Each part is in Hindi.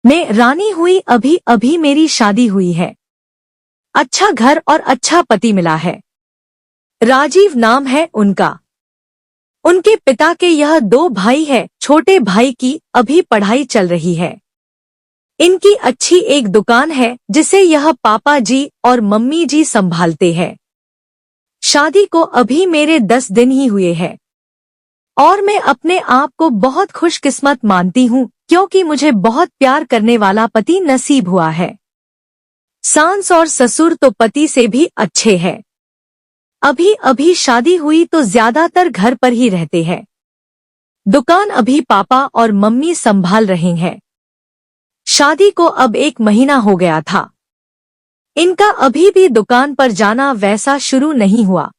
मैं रानी हुई, अभी अभी मेरी शादी हुई है। अच्छा घर और अच्छा पति मिला है। राजीव नाम है उनका। उनके पिता के यह 2 भाई है। छोटे भाई की अभी पढ़ाई चल रही है। इनकी अच्छी एक दुकान है जिसे यह पापा जी और मम्मी जी संभालते हैं। शादी को अभी मेरे 10 दिन ही हुए हैं और मैं अपने आप को बहुत खुशकिस्मत मानती हूँ क्योंकि मुझे बहुत प्यार करने वाला पति नसीब हुआ है। सास और ससुर तो पति से भी अच्छे हैं। अभी अभी शादी हुई तो ज्यादातर घर पर ही रहते हैं। दुकान अभी पापा और मम्मी संभाल रहे हैं। शादी को अब 1 महीना हो गया था। इनका अभी भी दुकान पर जाना वैसा शुरू नहीं हुआ।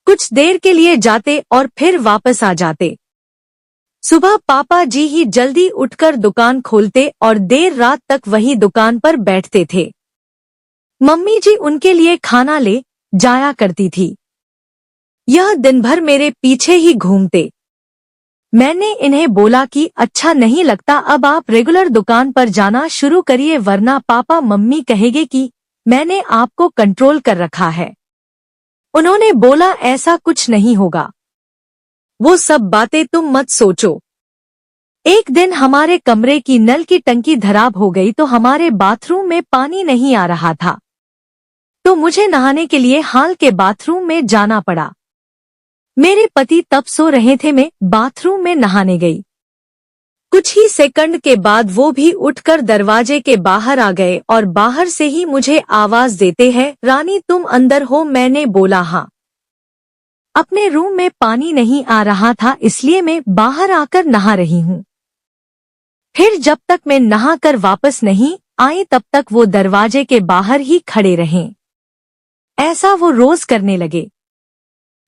कुछ देर के लिए जाते और फिर वापस आ जाते। सुबह पापा जी ही जल्दी उठकर दुकान खोलते और देर रात तक वही दुकान पर बैठते थे। मम्मी जी उनके लिए खाना ले जाया करती थी। यह दिन भर मेरे पीछे ही घूमते। मैंने इन्हें बोला कि अच्छा नहीं लगता, अब आप रेगुलर दुकान पर जाना शुरू करिए वरना पापा मम्मी कहेंगे कि मैंने आपको कंट्रोल कर रखा है। उन्होंने बोला ऐसा कुछ नहीं होगा, वो सब बातें तुम मत सोचो। एक दिन हमारे कमरे की नल की टंकी खराब हो गई तो हमारे बाथरूम में पानी नहीं आ रहा था, तो मुझे नहाने के लिए हाल के बाथरूम में जाना पड़ा। मेरे पति तब सो रहे थे, मैं बाथरूम में नहाने गई। कुछ ही सेकंड के बाद वो भी उठकर दरवाजे के बाहर आ गए और बाहर से ही मुझे आवाज देते हैं, रानी तुम अंदर हो? मैंने बोला हाँ। अपने रूम में पानी नहीं आ रहा था इसलिए मैं बाहर आकर नहा रही हूँ। फिर जब तक मैं नहाकर वापस नहीं आई तब तक वो दरवाजे के बाहर ही खड़े रहे। ऐसा वो रोज करने लगे।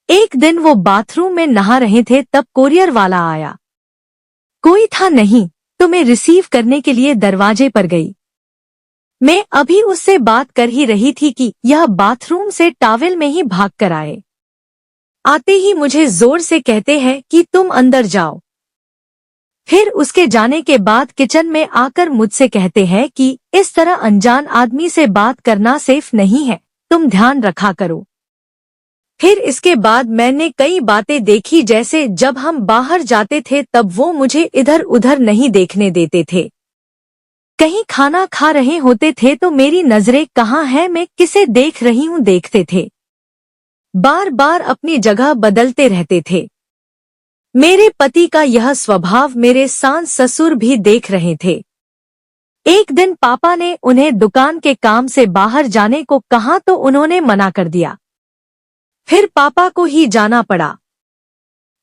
एक दिन वो बाथरूम में नहा रहे थे तब कोरियर वाला आया। कोई था नहीं तो मैं रिसीव करने के लिए दरवाजे पर गई। मैं अभी उससे बात कर ही रही थी कि यह बाथरूम से टॉवेल में ही भाग कर आए। आते ही मुझे जोर से कहते हैं कि तुम अंदर जाओ। फिर उसके जाने के बाद किचन में आकर मुझसे कहते हैं कि इस तरह अनजान आदमी से बात करना सेफ नहीं है, तुम ध्यान रखा करो। फिर इसके बाद मैंने कई बातें देखी, जैसे जब हम बाहर जाते थे तब वो मुझे इधर उधर नहीं देखने देते थे। कहीं खाना खा रहे होते थे तो मेरी नजरें कहाँ है, मैं किसे देख रही हूँ देखते थे। बार बार अपनी जगह बदलते रहते थे। मेरे पति का यह स्वभाव मेरे सास ससुर भी देख रहे थे। एक दिन पापा ने उन्हें दुकान के काम से बाहर जाने को कहा तो उन्होंने मना कर दिया। फिर पापा को ही जाना पड़ा।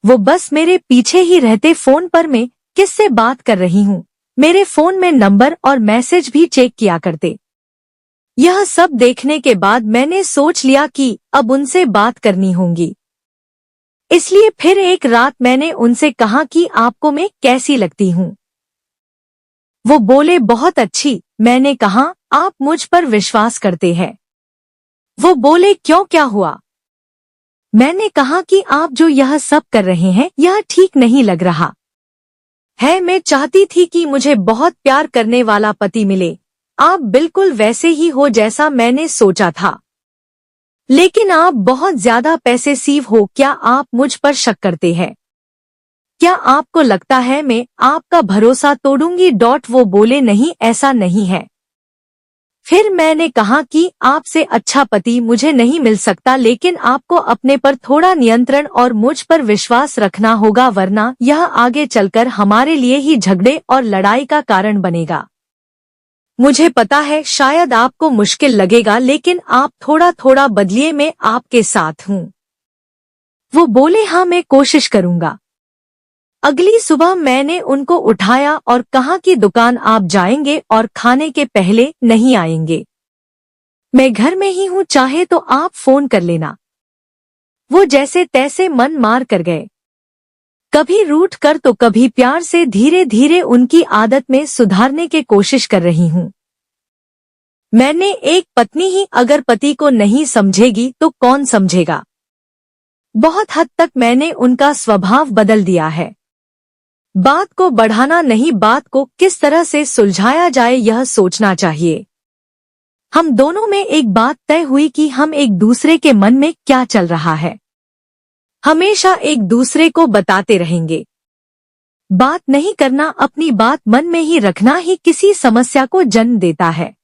वो बस मेरे पीछे ही रहते। फोन पर मैं किससे बात कर रही हूँ, मेरे फोन में नंबर और मैसेज भी चेक किया करते। यह सब देखने के बाद मैंने सोच लिया कि अब उनसे बात करनी होगी। इसलिए फिर एक रात मैंने उनसे कहा कि आपको मैं कैसी लगती हूँ? वो बोले बहुत अच्छी। मैंने कहा आप मुझ पर विश्वास करते हैं? वो बोले क्यों, क्या हुआ? मैंने कहा कि आप जो यह सब कर रहे हैं यह ठीक नहीं लग रहा है। मैं चाहती थी कि मुझे बहुत प्यार करने वाला पति मिले। आप बिल्कुल वैसे ही हो जैसा मैंने सोचा था, लेकिन आप बहुत ज्यादा पैसेसिव हो। क्या आप मुझ पर शक करते हैं? क्या आपको लगता है मैं आपका भरोसा तोड़ूंगी? वो बोले नहीं, ऐसा नहीं है। फिर मैंने कहा कि आपसे अच्छा पति मुझे नहीं मिल सकता, लेकिन आपको अपने पर थोड़ा नियंत्रण और मुझ पर विश्वास रखना होगा वरना यह आगे चलकर हमारे लिए ही झगड़े और लड़ाई का कारण बनेगा। मुझे पता है शायद आपको मुश्किल लगेगा, लेकिन आप थोड़ा थोड़ा बदलिए, मैं आपके साथ हूँ। वो बोले हाँ मैं कोशिश करूँगा। अगली सुबह मैंने उनको उठाया और कहा कि दुकान आप जाएंगे और खाने के पहले नहीं आएंगे। मैं घर में ही हूँ, चाहे तो आप फोन कर लेना। वो जैसे तैसे मन मार कर गए। कभी रूठ कर तो कभी प्यार से धीरे धीरे उनकी आदत में सुधारने की कोशिश कर रही हूँ। मैंने एक पत्नी ही अगर पति को नहीं समझेगी तो कौन समझेगा। बहुत हद तक मैंने उनका स्वभाव बदल दिया है। बात को बढ़ाना नहीं, बात को किस तरह से सुलझाया जाए यह सोचना चाहिए। हम दोनों में एक बात तय हुई कि हम एक दूसरे के मन में क्या चल रहा है हमेशा एक दूसरे को बताते रहेंगे। बात नहीं करना, अपनी बात मन में ही रखना ही किसी समस्या को जन्म देता है।